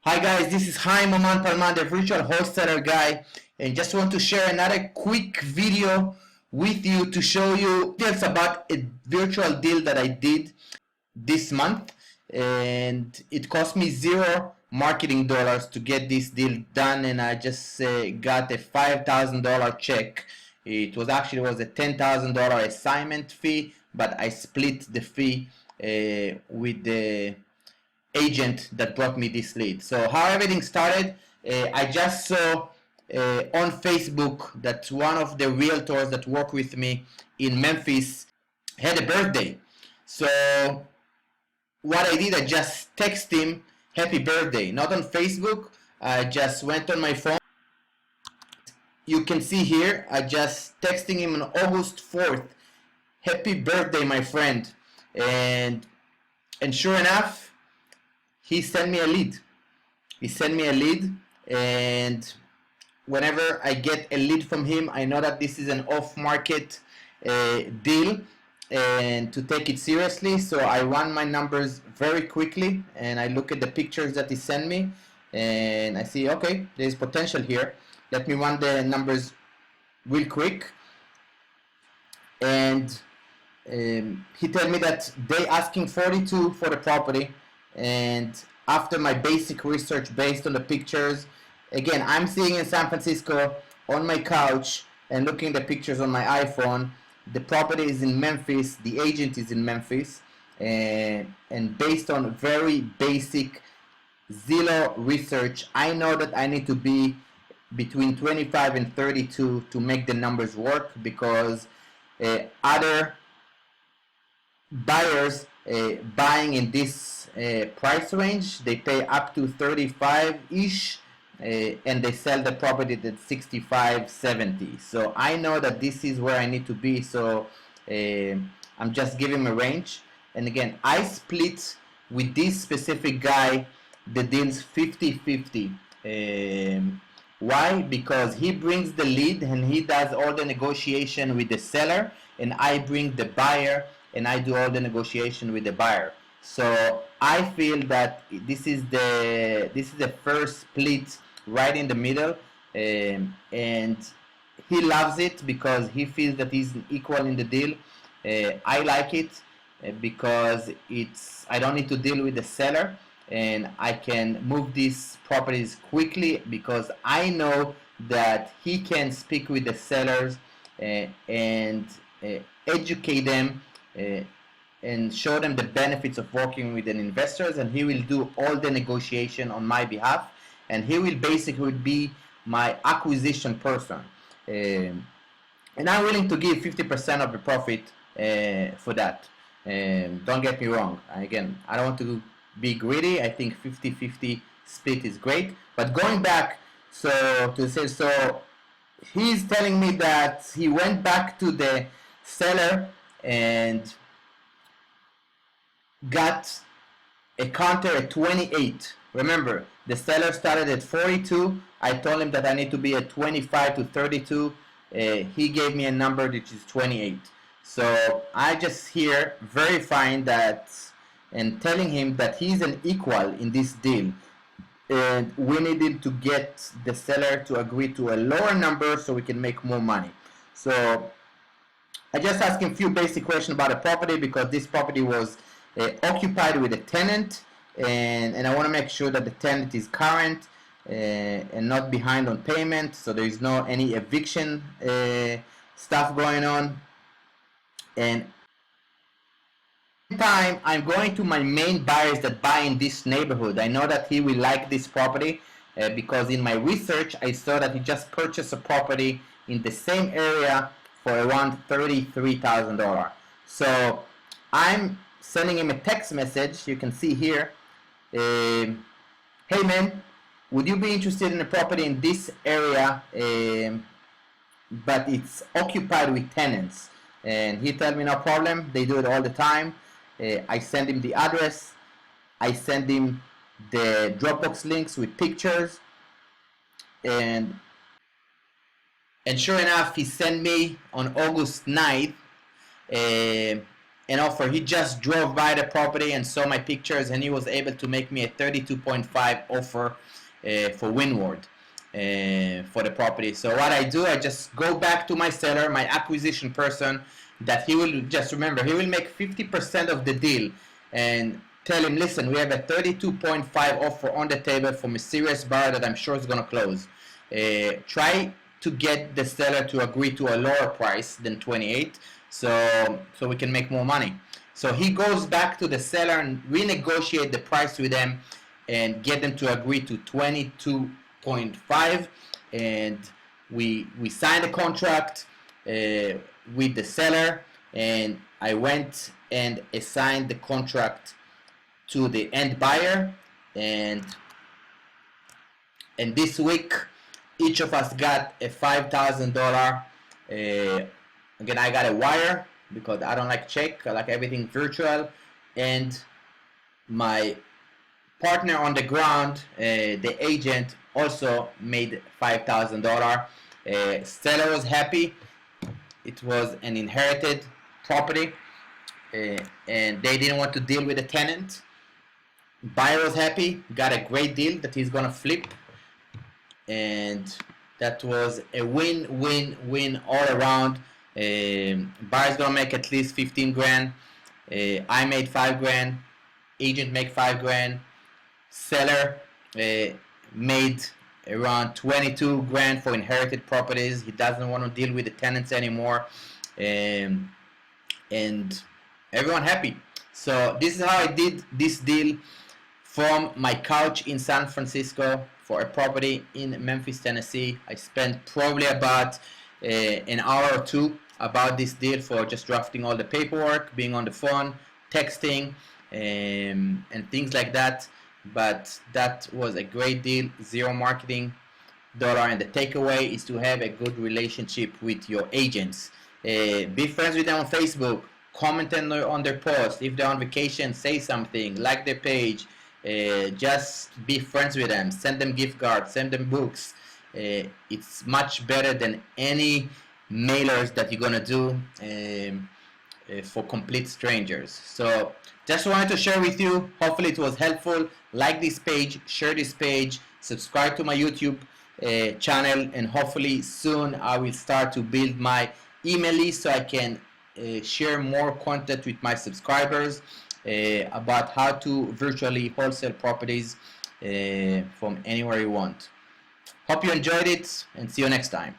Hi guys, this is Chaim Oman Palman, the virtual wholesaler guy, and just want to share another quick video with you to show you details about a virtual deal that I did this month, and it cost me zero marketing dollars to get this deal done, and I just got a $5,000 check. It was a $10,000 assignment fee, but I split the fee with the agent that brought me this lead. So how everything started, I just saw on Facebook that one of the realtors that work with me in Memphis had a birthday. So what I did, I just text him happy birthday, not on Facebook. I just went on my phone. You can see here, I just texting him on August 4th, happy birthday my friend, and sure enough, he sent me a lead. And whenever I get a lead from him, I know that this is an off-market deal, and to take it seriously. So I run my numbers very quickly, and I look at the pictures that he sent me, and I see, okay, there's potential here. Let me run the numbers real quick. And he told me that they asking 42 for the property. And after my basic research based on the pictures, again, I'm seeing in San Francisco on my couch and looking at the pictures on my iPhone. The property is in Memphis, the agent is in Memphis, and based on very basic Zillow research, I know that I need to be between 25 and 32 to make the numbers work, because other buyers buying in this price range, they pay up to 35-ish, and they sell the property at 65, 70. So I know that this is where I need to be, so I'm just giving a range. And again, I split with this specific guy the deals 50-50. Why? Because he brings the lead and he does all the negotiation with the seller, and I bring the buyer and I do all the negotiation with the buyer. So I feel that this is the first split right in the middle, and he loves it because he feels that he's equal in the deal. I like it because I don't need to deal with the seller, and I can move these properties quickly because I know that he can speak with the sellers and educate them and show them the benefits of working with an investors, and he will do all the negotiation on my behalf, and he will basically be my acquisition person, and I'm willing to give 50% of the profit for that. Don't get me wrong, again, I don't want to be greedy. I think 50-50 split is great. But going back, so he's telling me that he went back to the seller and got a counter at 28. Remember, the seller started at 42. I told him that I need to be at 25 to 32. He gave me a number which is 28. So I just here verifying that and telling him that he's an equal in this deal, and we needed to get the seller to agree to a lower number so we can make more money. So I just asked him a few basic questions about the property, because this property was occupied with a tenant, and I want to make sure that the tenant is current and not behind on payment, so there is no any eviction stuff going on. And time, I'm going to my main buyers that buy in this neighborhood. I know that he will like this property because in my research I saw that he just purchased a property in the same area for around $33,000. So I'm sending him a text message. You can see here, hey man, would you be interested in a property in this area, but it's occupied with tenants? And he told me no problem, they do it all the time. I send him the address, I send him the Dropbox links with pictures, and sure enough, he sent me on August 9th an offer. He just drove by the property and saw my pictures, and he was able to make me a 32.5 offer for Windward for the property. So what I do, I just go back to my seller, my acquisition person, that he will just remember, he will make 50% of the deal, and tell him, listen, we have a 32.5 offer on the table from a serious buyer that I'm sure is going to close. Try to get the seller to agree to a lower price than 28, so we can make more money. So he goes back to the seller and renegotiate the price with them and get them to agree to 22.5, and we signed a contract with the seller, and I went and assigned the contract to the end buyer, and this week each of us got a $5,000. Again, I got a wire because I don't like check, I like everything virtual, and my partner on the ground, the agent, also made $5,000. Seller was happy. It was an inherited property, and they didn't want to deal with the tenant. Buyer was happy, got a great deal that he's gonna flip, and that was a win-win-win all around. Buyer's gonna make at least 15 grand. I made 5 grand. Agent make 5 grand. Seller made around 22 grand for inherited properties. He doesn't want to deal with the tenants anymore, and everyone happy. So this is how I did this deal from my couch in San Francisco for a property in Memphis, Tennessee. I spent probably about an hour or two about this deal for just drafting all the paperwork, being on the phone, texting, and things like that. But that was a great deal, zero marketing dollar, and the takeaway is to have a good relationship with your agents. Be friends with them on Facebook, comment on their post. If they're on vacation, say something, like their page. Just be friends with them, send them gift cards, send them books. It's much better than any mailers that you're gonna do for complete strangers. So just wanted to share with you. Hopefully it was helpful. Like this page, share this page, subscribe to my YouTube channel, and hopefully soon I will start to build my email list so I can share more content with my subscribers about how to virtually wholesale properties from anywhere you want. Hope you enjoyed it, and see you next time.